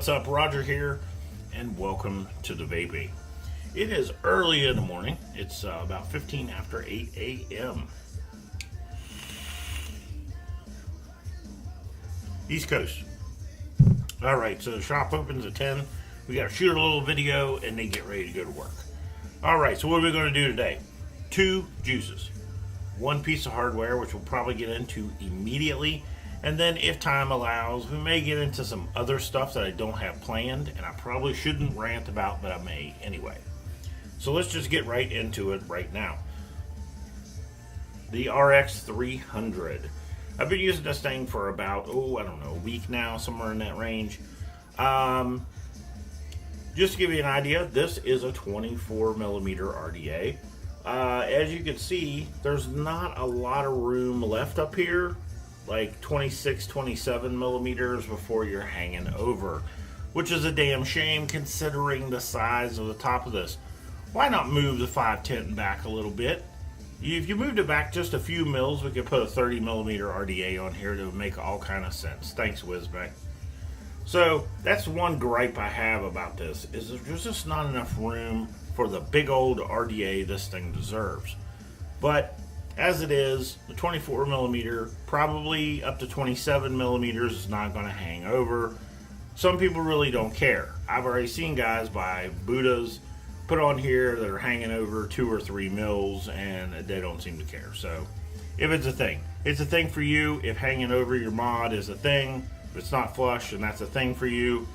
What's up? Roger here, and welcome to the Vaping. It is early in the morning. It's about 15 after 8 a.m. East Coast. All right, so the shop opens at 10. We got to shoot a little video and then get ready to go to work. All right, so what are we going to do today? 2 juices. 1 piece of hardware, which we'll probably get into immediately. And then if time allows, we may get into some other stuff that I don't have planned and I probably shouldn't rant about, but I may anyway. So let's just get right into it right now. The Rx300. I've been using this thing for about, a week now, somewhere in that range. Just to give you an idea, this is a 24 millimeter RDA. As you can see, there's not a lot of room left up here. Like 26, 27 millimeters before you're hanging over, which is a damn shame considering the size of the top of this. Why not move the 510 back a little bit? If you moved it back just a few mils, we could put a 30 millimeter RDA on here to make all kind of sense. Thanks, Whizbang. So that's one gripe I have about this, is there's just not enough room for the big old RDA this thing deserves. But as it is, the 24 millimeter, probably up to 27 millimeters is not going to hang over. Some people really don't care. I've already seen guys buy Buddhas, put on here that are hanging over 2 or 3 mils, and they don't seem to care. So if it's a thing for you. If hanging over your mod is a thing, if it's not flush and that's a thing for you,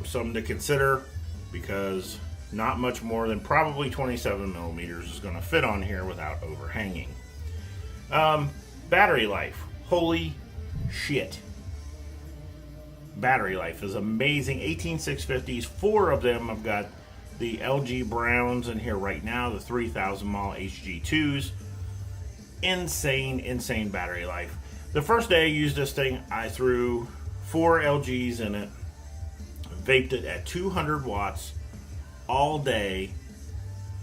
something to consider, because not much more than probably 27 millimeters is going to fit on here without overhanging. Battery life. Holy shit. Battery life is amazing. 18650s, 4 of them. I've got the LG Browns in here right now, the 3000 mAh HG2s. Insane battery life. The first day I used this thing, I threw 4 LGs in it, vaped it at 200 watts all day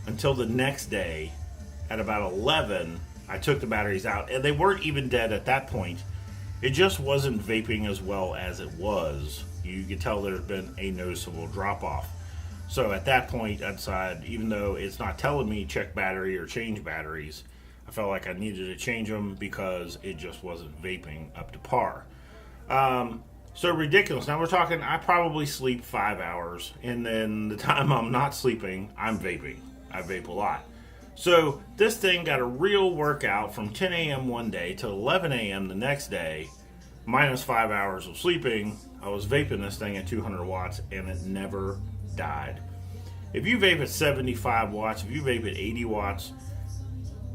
until the next day at about 11. I took the batteries out and they weren't even dead at that point. It just wasn't vaping as well as it was. You could tell there's been a noticeable drop off. So at that point I decided, even though it's not telling me check battery or change batteries, I felt like I needed to change them because it just wasn't vaping up to par. So ridiculous. Now we're talking, I probably sleep 5 hours, and then the time I'm not sleeping, I'm vaping. I vape a lot. So this thing got a real workout from 10 a.m. one day to 11 a.m. the next day, minus 5 hours of sleeping. I was vaping this thing at 200 watts, and it never died. If you vape at 75 watts, if you vape at 80 watts,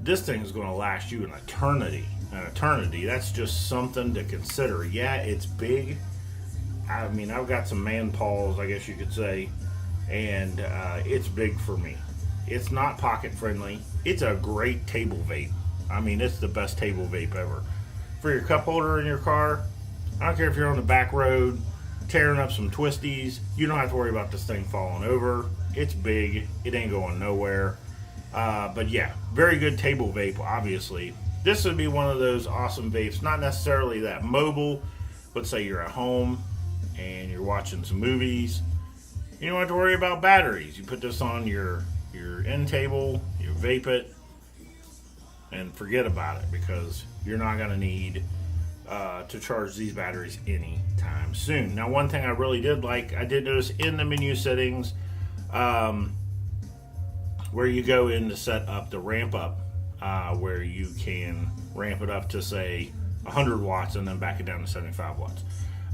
this thing is going to last you an eternity. That's just something to consider. Yeah, it's big. I mean, I've got some man paws, I guess you could say, and it's big for me. It's not pocket friendly. It's a great table vape. I mean, it's the best table vape ever. For your cup holder in your car, I don't care if you're on the back road tearing up some twisties, you don't have to worry about this thing falling over. It's big. It ain't going nowhere. But yeah, very good table vape, obviously. This would be one of those awesome vapes, not necessarily that mobile, but say you're at home and you're watching some movies. You don't have to worry about batteries. You put this on your end table, you vape it, and forget about it, because you're not going to need to charge these batteries anytime soon. Now, one thing I really did like, I did notice in the menu settings, where you go in to set up the ramp up, where you can ramp it up to say 100 watts and then back it down to 75 watts.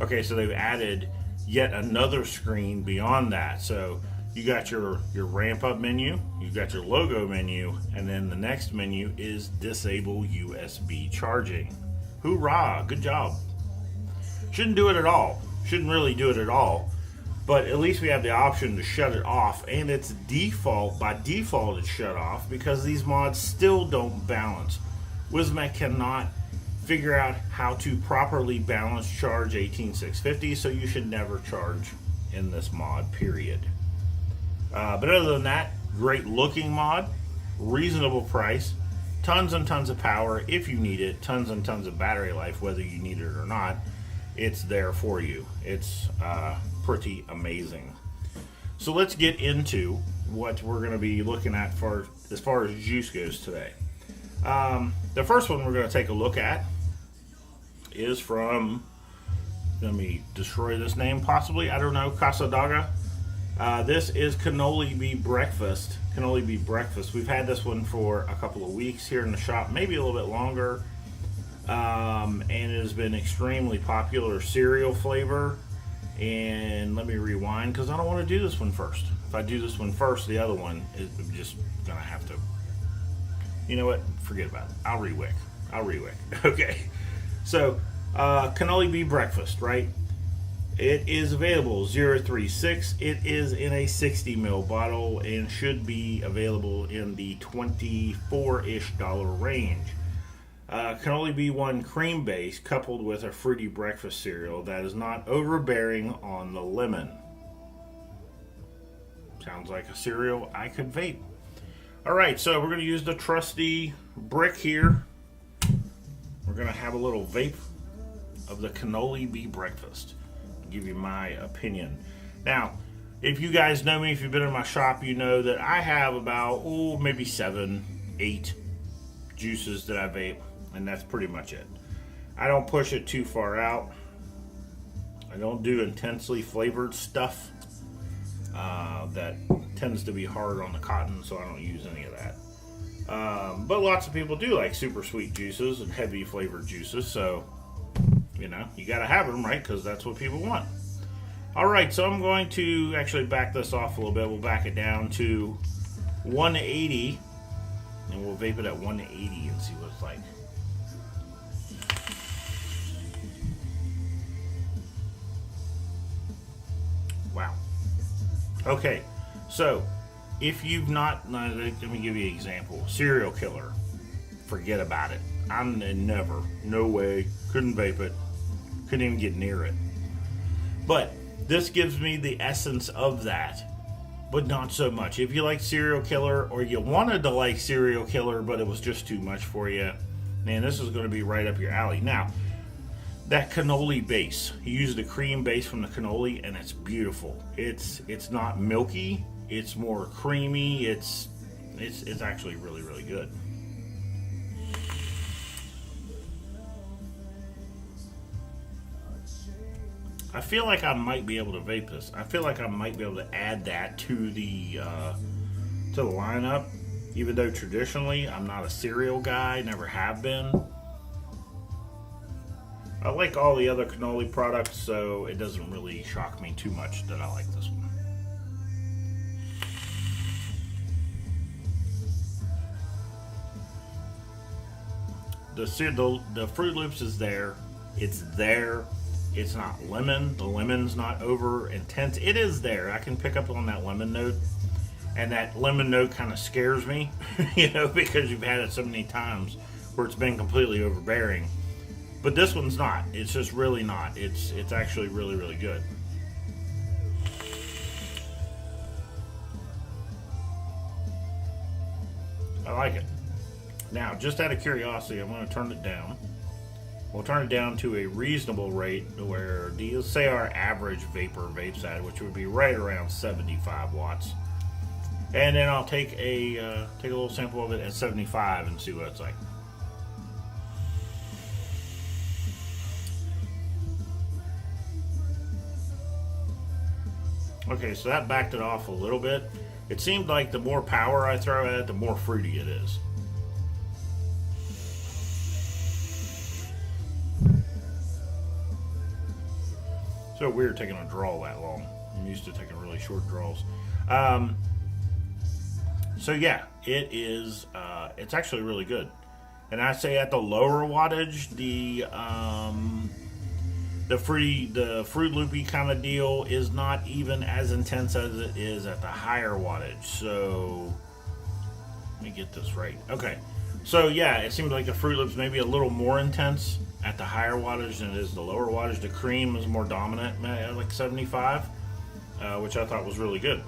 Okay, so they've added yet another screen beyond that. So you got your ramp up menu, you got your logo menu, and then the next menu is disable USB charging. Hoorah, good job. Shouldn't do it at all. Shouldn't really do it at all. But at least we have the option to shut it off, and it's by default it's shut off because these mods still don't balance. Wismec cannot figure out how to properly balance charge 18650, so you should never charge in this mod, period. But other than that, great looking mod, reasonable price, tons and tons of power if you need it, tons and tons of battery life whether you need it or not. it's there for you. It's pretty amazing. So let's get into what we're going to be looking at for as far as juice goes today. The first one we're going to take a look at is from, let me destroy this name possibly, I don't know, Casadaga. This is Cannoli Bee Breakfast. Cannoli Bee Breakfast. We've had this one for a couple of weeks here in the shop, maybe a little bit longer. And it has been extremely popular cereal flavor. And let me rewind because I don't want to do this one first. If I do this one first, the other one is just gonna have to, you know what, forget about it. I'll rewick. Okay, so Cannoli Bee Breakfast, right? It is available 036. It is in a 60 ml bottle and should be available in the $24-ish range. Cannoli Bee One cream base coupled with a fruity breakfast cereal that is not overbearing on the lemon. Sounds like a cereal I could vape. Alright, so we're going to use the trusty brick here. We're going to have a little vape of the Cannoli Bee Breakfast. I'll give you my opinion. Now, if you guys know me, if you've been in my shop, you know that I have about, maybe 7, 8 juices that I vape. And that's pretty much it. I don't push it too far out. I don't do intensely flavored stuff. That tends to be hard on the cotton, so I don't use any of that. But lots of people do like super sweet juices and heavy flavored juices, so you know, you gotta have them, right? Because that's what people want. Alright, so I'm going to actually back this off a little bit. We'll back it down to 180, and we'll vape it at 180 and see what it's like. Wow. Okay, so if you've not, let me give you an example. Serial killer, forget about it. I'm never, no way, couldn't vape it, couldn't even get near it. But this gives me the essence of that, but not so much. If you like serial killer, or you wanted to like serial killer, but it was just too much for you, man, this is going to be right up your alley. Now, that cannoli base, you use the cream base from the cannoli, and it's beautiful. It's not milky, it's more creamy. It's actually really, really good. I feel like I might be able to vape this. I feel like I might be able to add that to the lineup, even though traditionally I'm not a cereal guy, never have been. I like all the other cannoli products, so it doesn't really shock me too much that I like this one. The Fruit Loops is there. It's there. It's not lemon. The lemon's not over intense. It is there. I can pick up on that lemon note. And that lemon note kind of scares me, you know, because you've had it so many times where it's been completely overbearing. But this one's not. It's just really not. It's actually really, really good. I like it. Now, just out of curiosity, I'm going to turn it down. We'll turn it down to a reasonable rate where, let's say our average vapor vapes at, which would be right around 75 watts. And then I'll take a little sample of it at 75 and see what it's like. Okay, so that backed it off a little bit. It seemed like the more power I throw at it, the more fruity it is. So weird taking a draw that long. I'm used to taking really short draws. So yeah, it is. It's actually really good. And I say at the lower wattage, the Fruit Loopy kind of deal is not even as intense as it is at the higher wattage. So let me get this right. Okay, so yeah, it seems like the Fruit Loops maybe a little more intense at the higher wattage than it is the lower wattage. The cream is more dominant at like 75, which I thought was really good.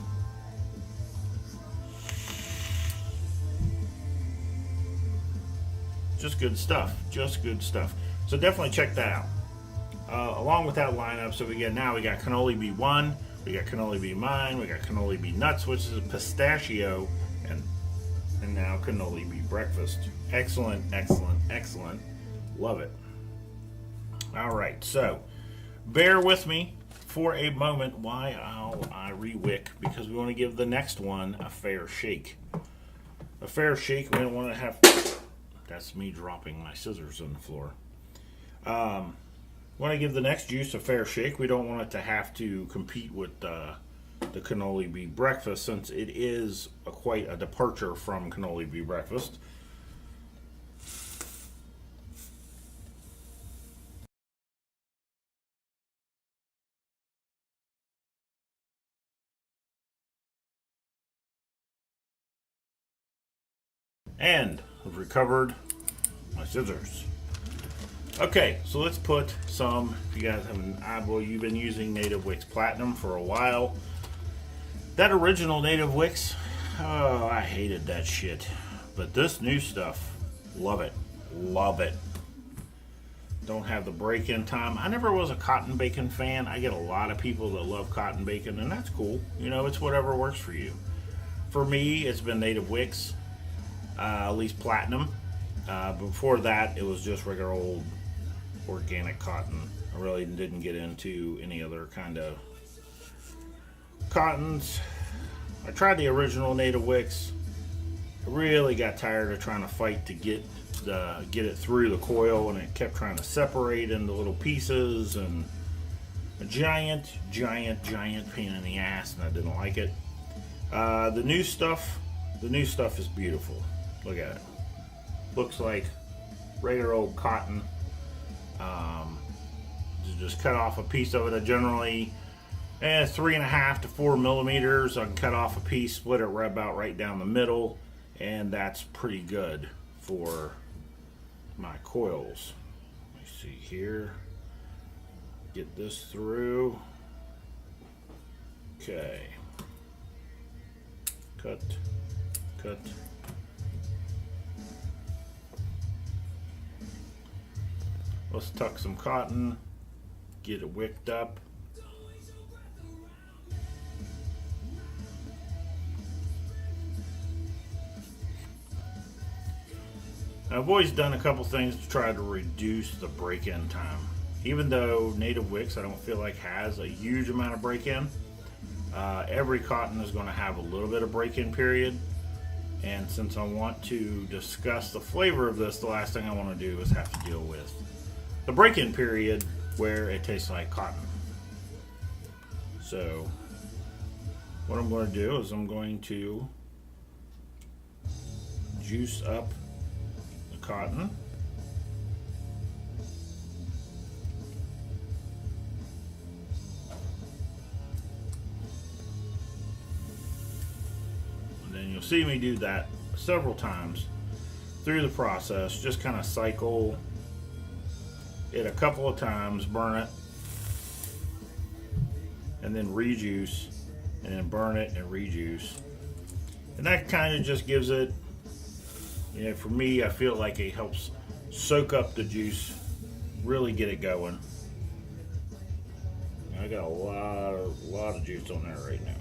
Just good stuff. Just good stuff. So definitely check that out. along with that lineup. So we got Cannoli B1, we got Cannoli B Mine, we got Cannoli B Nuts, which is a pistachio, and now Cannoli B Breakfast. Excellent, excellent, excellent. Love it. All right, so bear with me for a moment while I re-wick, because we want to give the next one a fair shake. A fair shake. We don't want to have. That's me dropping my scissors on the floor. Want to give the next juice a fair shake. We don't want it to have to compete with the Cannoli Bee Breakfast, since it is quite a departure from Cannoli Bee Breakfast. And I've recovered my scissors. Okay, so let's put some, if you guys have an eyeball, you've been using Native Wicks Platinum for a while. That original Native Wicks, oh, I hated that shit. But this new stuff, love it. Love it. Don't have the break-in time. I never was a cotton bacon fan. I get a lot of people that love cotton bacon, and that's cool. You know, it's whatever works for you. For me, it's been Native Wicks, at least Platinum. Before that, it was just regular old organic cotton. I really didn't get into any other kind of cottons. I tried the original Native Wicks. I really got tired of trying to fight to get it through the coil, and it kept trying to separate into little pieces, and a giant pain in the ass, and I didn't like it. The new stuff is beautiful. Look at it. Looks like regular old cotton. Just cut off a piece of it. I generally 3.5 to 4 millimeters. I can cut off a piece, split it right down the middle, and that's pretty good for my coils. Let me see here. Get this through. Okay. Cut. Let's tuck some cotton, get it wicked up. I've always done a couple things to try to reduce the break-in time. Even though Native Wicks I don't feel like has a huge amount of break-in, every cotton is going to have a little bit of break-in period. And since I want to discuss the flavor of this, the last thing I want to do is have to deal with the break-in period where it tastes like cotton. So what I'm going to do is I'm going to juice up the cotton. And then you'll see me do that several times through the process. Just kind of cycle it a couple of times, burn it, and then rejuice, and then burn it and rejuice. And that kind of just gives it, you know, for me, I feel like it helps soak up the juice, really get it going. I got a lot of juice on there right now,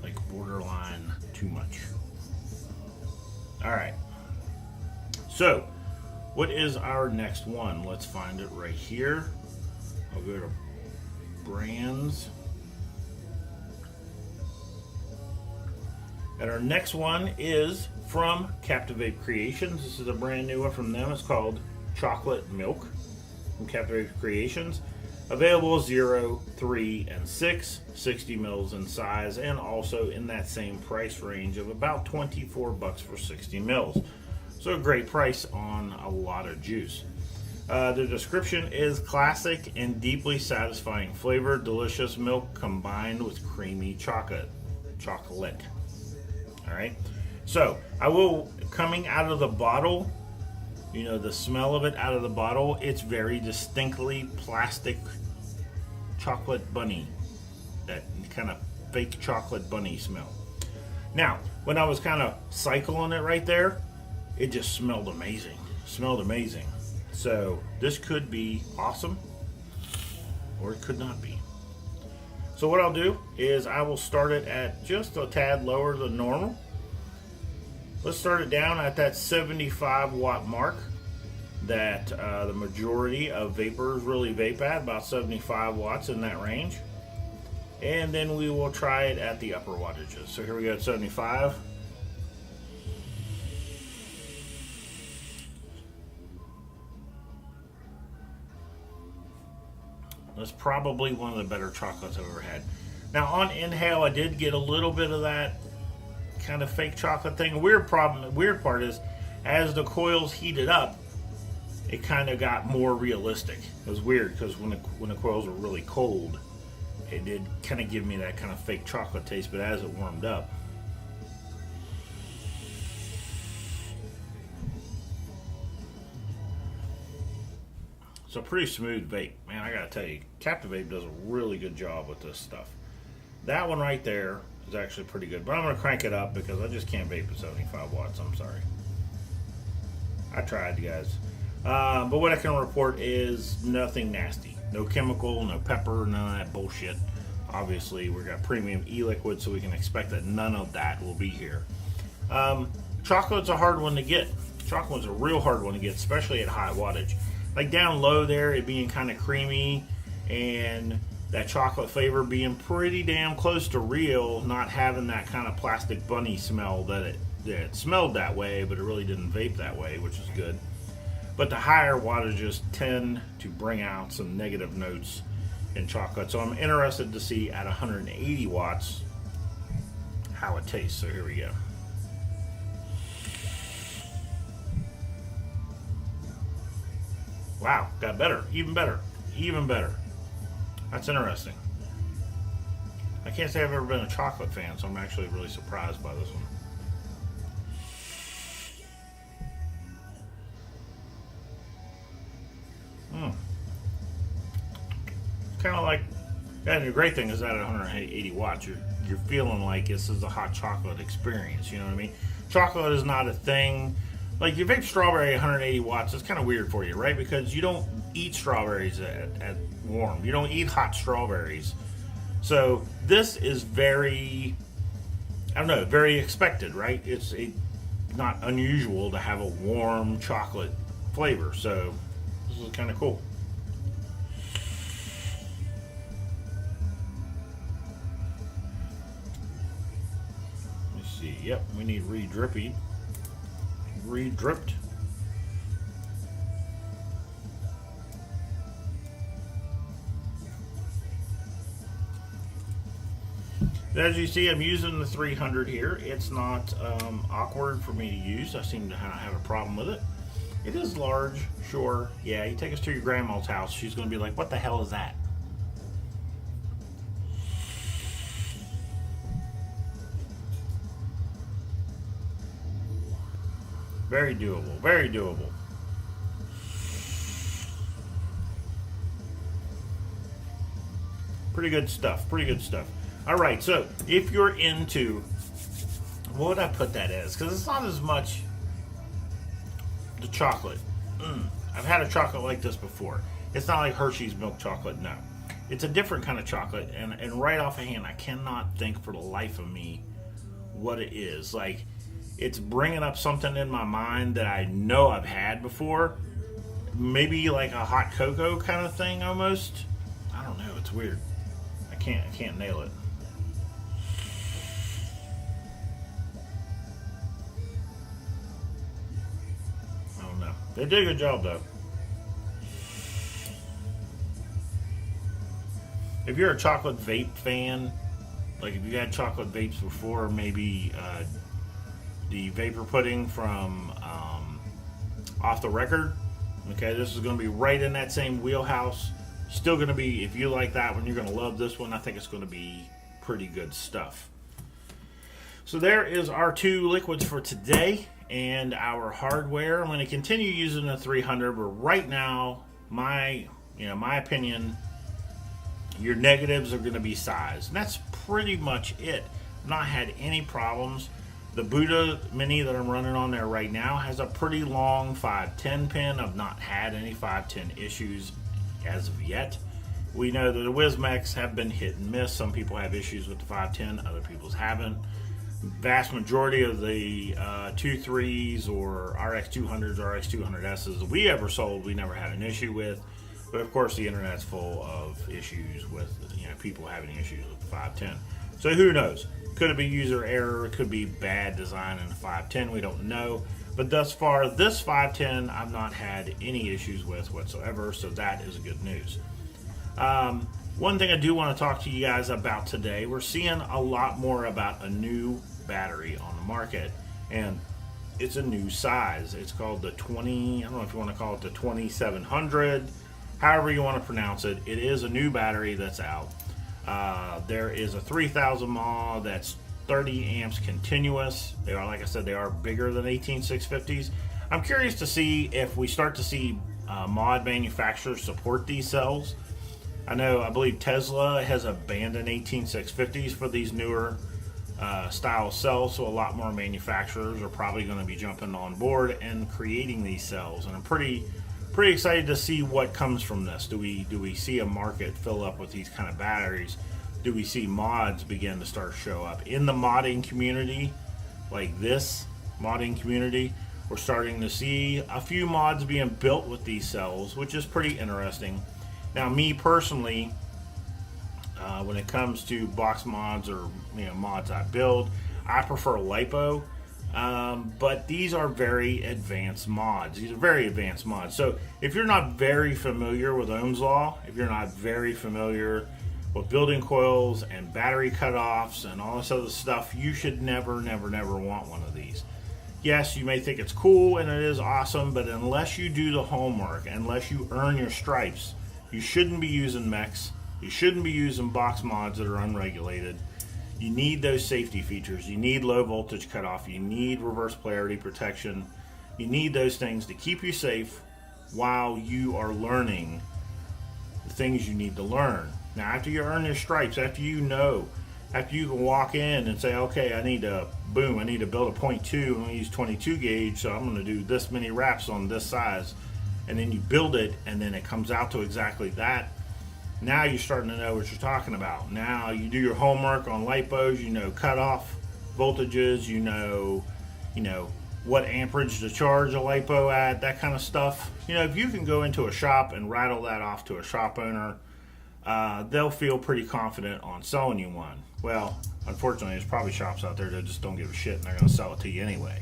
like borderline too much. All right, so what is our next one? Let's find it right here. I'll go to brands. And our next one is from Captivape Creations. This is a brand new one from them. It's called Chocolate Milk from Captivape Creations. Available 0, 3, and 6, 60 mils in size, and also in that same price range of about $24 for 60 mils. So a great price on a lot of juice. The description is classic and deeply satisfying flavor, delicious milk combined with creamy chocolate. All right. So I will, coming out of the bottle, you know, the smell of it out of the bottle, it's very distinctly plastic chocolate bunny, that kind of fake chocolate bunny smell. Now, when I was kind of cycling it right there, it just smelled amazing. So this could be awesome. or it could not be. So what I'll do is I will start it at just a tad lower than normal. Let's start it down at that 75 watt mark that the majority of vapors really vape at, about 75 watts in that range. And then we will try it at the upper wattages. So here we go at 75. That's probably one of the better chocolates I've ever had. Now on inhale, I did get a little bit of that kind of fake chocolate thing. Weird part is, as the coils heated up, it kind of got more realistic. It was weird because when the coils were really cold, it did kind of give me that kind of fake chocolate taste. But as it warmed up, it's a pretty smooth vape, man. I gotta tell you, Captivape does a really good job with this stuff. That one right there is actually pretty good, but I'm gonna crank it up because I just can't vape at 75 watts. I'm sorry. I tried, guys. But what I can report is nothing nasty. No chemical, no pepper, none of that bullshit. Obviously, we've got premium e-liquid, so we can expect that none of that will be here. Chocolate's a hard one to get. Chocolate's a real hard one to get, especially at high wattage. Like down low there, it being kind of creamy and that chocolate flavor being pretty damn close to real, not having that kind of plastic bunny smell that it smelled that way, but it really didn't vape that way, which is good. But the higher wattages tend to bring out some negative notes in chocolate. So I'm interested to see at 180 watts how it tastes. So here we go. Wow, got better, even better, even better. That's interesting. I can't say I've ever been a chocolate fan, so I'm actually really surprised by this one. Kind of like, and the great thing is that at 180 watts, you're feeling like this is a hot chocolate experience. You know what I mean? Chocolate is not a thing. Like you vape strawberry at 180 watts, it's kind of weird for you, right? Because you don't eat strawberries at warm. You don't eat hot strawberries. So this is very, I don't know, very expected, right? It's not unusual to have a warm chocolate flavor. So this is kind of cool. Let me see. Yep, we need re-dripped. As you see, I'm using the 300 here. It's not awkward for me to use. I seem to have a problem with it. It is large, sure. Yeah, you take us to your grandma's house, she's going to be like, what the hell is that? Very doable, very doable. Pretty good stuff, pretty good stuff. All right, so if you're into, what would I put that as? Because it's not as much the chocolate. I've had a chocolate like this before. It's not like Hershey's milk chocolate, no. It's a different kind of chocolate, and right off a hand, I cannot think for the life of me what it is. Like, it's bringing up something in my mind that I know I've had before. Maybe like a hot cocoa kind of thing almost. I don't know, it's weird. I can't nail it. I don't know. They did a good job though. If you're a chocolate vape fan, like if you had chocolate vapes before, maybe the vapor pudding from Off the Record. Okay, this is going to be right in that same wheelhouse. Still going to be, if you like that one, you're going to love this one. I think it's going to be pretty good stuff. So there is our two liquids for today and our hardware. I'm going to continue using the 300, but right now, my opinion, your negatives are going to be size. And that's pretty much it. I've not had any problems. The Buddha Mini that I'm running on there right now has a pretty long 510 pin. I've not had any 510 issues as of yet. We know that the Wismecs have been hit and miss. Some people have issues with the 510, other people's haven't. Vast majority of the 2.3s or Rx300s, Rx200Ss that we ever sold, we never had an issue with. But of course, the internet's full of issues with people having issues with the 510. So who knows? Could it be user error? It could be bad design in the 510. We don't know. But thus far, this 510 I've not had any issues with whatsoever. So that is good news. One thing I do want to talk to you guys about today, we're seeing a lot more about a new battery on the market, and it's a new size. It's called the 20, I don't know if you want to call it the 2700, however you want to pronounce it. It is a new battery that's out. There is a 3000 mAh that's 30 amps continuous. They are, like I said, they are bigger than 18650s. I'm curious to see if we start to see mod manufacturers support these cells. I believe Tesla has abandoned 18650s for these newer style cells, so a lot more manufacturers are probably going to be jumping on board and creating these cells. And I'm pretty excited to see what comes from this. Do we see a market fill up with these kind of batteries? Do we see mods begin to start to show up in the modding community, like this modding community? We're starting to see a few mods being built with these cells, which is pretty interesting. Now, me personally, when it comes to box mods or mods I build, I prefer LiPo, but these are very advanced mods. These are very advanced mods. So if you're not very familiar with Ohm's Law, if you're not very familiar with building coils and battery cutoffs and all this other stuff, you should never want one of these. Yes, you may think it's cool and it is awesome, but unless you do the homework, unless you earn your stripes, you shouldn't be using mechs. You shouldn't be using box mods that are unregulated. You need those safety features. You need low voltage cutoff. You need reverse polarity protection. You need those things to keep you safe while you are learning the things you need to learn. Now, after you earn your stripes, after you can walk in and say, okay, I need to build a 0.2. I'm going to use 22 gauge, so I'm going to do this many wraps on this size. And then you build it, and then it comes out to exactly that. Now you're starting to know what you're talking about. Now you do your homework on LiPos, you know cutoff voltages, you know what amperage to charge a LiPo at, that kind of stuff. If you can go into a shop and rattle that off to a shop owner, they'll feel pretty confident on selling you one. Well, unfortunately, there's probably shops out there that just don't give a shit and they're going to sell it to you anyway.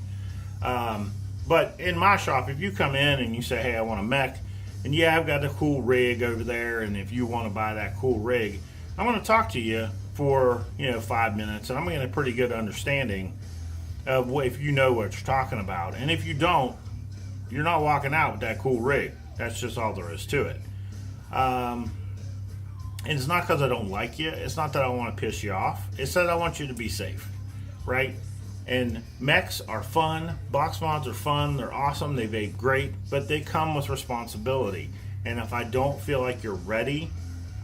But in my shop, if you come in and you say, hey, I want a mech, and yeah, I've got a cool rig over there, and if you want to buy that cool rig, I'm going to talk to you for 5 minutes, and I'm going to get a pretty good understanding of if you know what you're talking about. And if you don't, you're not walking out with that cool rig. That's just all there is to it. And it's not because I don't like you. It's not that I want to piss you off. It's that I want you to be safe, right? And mechs are fun, box mods are fun, they're awesome, they vape great, but they come with responsibility. And if I don't feel like you're ready,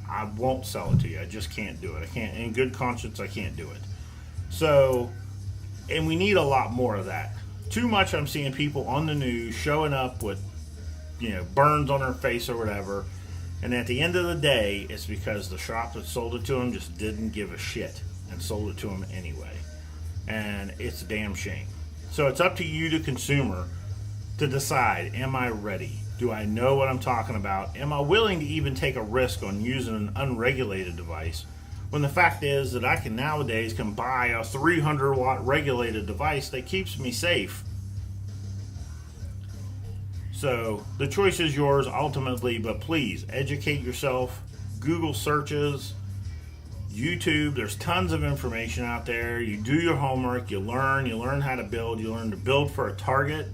I won't sell it to you. I just can't do it. I can't, in good conscience, I can't do it. So, and we need a lot more of that. Too much I'm seeing people on the news showing up with, burns on their face or whatever. And at the end of the day, it's because the shop that sold it to them just didn't give a shit and sold it to them anyway. And it's a damn shame. So it's up to you, the consumer, to decide, am I ready? Do I know what I'm talking about? Am I willing to even take a risk on using an unregulated device when the fact is that I can nowadays buy a 300 watt regulated device that keeps me safe? So the choice is yours ultimately, but please educate yourself. Google searches, YouTube, there's tons of information out there. You do your homework, you learn how to build, you learn to build for a target.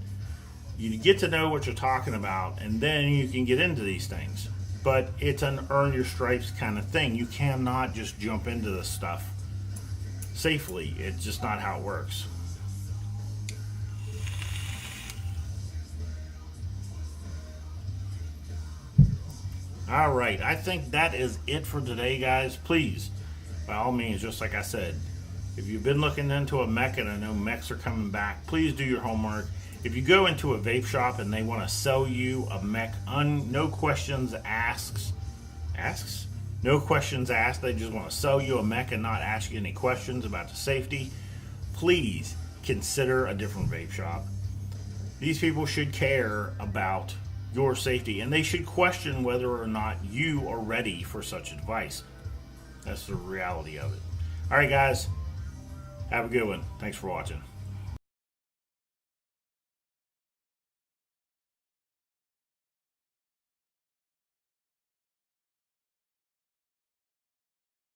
You get to know what you're talking about, and then you can get into these things. But it's an earn your stripes kind of thing. You cannot just jump into this stuff safely. It's just not how it works. All right, I think that is it for today, guys. Please, by all means, just like I said, if you've been looking into a mech, and I know mechs are coming back, please do your homework. If you go into a vape shop and they want to sell you a mech, no questions asks, no questions asked. They just want to sell you a mech and not ask you any questions about the safety. Please consider a different vape shop. These people should care about your safety, and they should question whether or not you are ready for such advice. That's the reality of it. All right, guys, have a good one. Thanks for watching.